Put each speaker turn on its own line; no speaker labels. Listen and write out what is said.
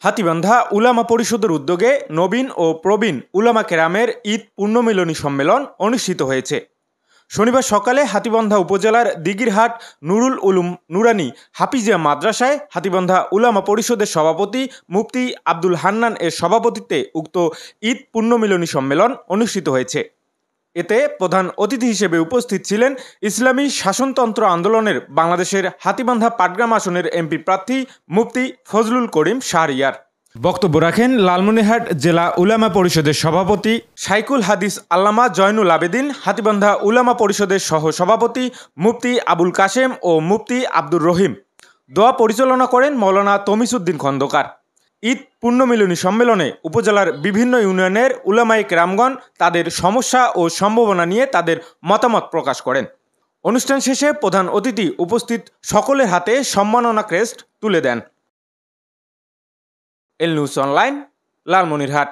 হাতীবান্ধা উলামা পরিষদের উদ্যোগে নবীন ও প্রবীণ উলামা কেরামের ঈদ পুণ্যমিলনী সম্মেলন অনুষ্ঠিত হয়েছে। শনিবার সকালে হাতীবান্ধা উপজেলার দিঘিরহাট নুরুল উলুম নুরানী হাফিজিয়া মাদ্রাসায় হাতীবান্ধা উলামা পরিষদের সভাপতি মুফতি আব্দুল হান্নান এর সভাপতিত্বে উক্ত ঈদ পুণ্যমিলনী সম্মেলন অনুষ্ঠিত হয়েছে। এতে প্রধান অতিথি হিসেবে উপস্থিত ছিলেন ইসলামী শাসনতন্ত্র আন্দোলনের বাংলাদেশের হাতীবান্ধা পাটগ্রাম আসনের এমপি প্রার্থী মুফতি ফজলুল করিম শাহরিয়ার। বক্তব্য রাখেন লালমনিরহাট জেলা উলামা পরিষদের সভাপতি শাইখুল হাদিস আল্লামা জয়নুল আবেদিন, হাতীবান্ধা উলামা পরিষদের সহ সভাপতি মুফতি আবুল কাশেম ও মুফতি আব্দুর রহিম। দোয়া পরিচালনা করেন মৌলানা তমিসউদ্দিন খন্দকার। ঈদ পুণ্যমিলনী সম্মেলনে উপজেলার বিভিন্ন ইউনিয়নের উলামায়ে কেরামগণ তাদের সমস্যা ও সম্ভাবনা নিয়ে তাদের মতামত প্রকাশ করেন। অনুষ্ঠান শেষে প্রধান অতিথি উপস্থিত সকলের হাতে সম্মাননা ক্রেস্ট তুলে দেন। এল নিউজ অনলাইন, লালমনিরহাট।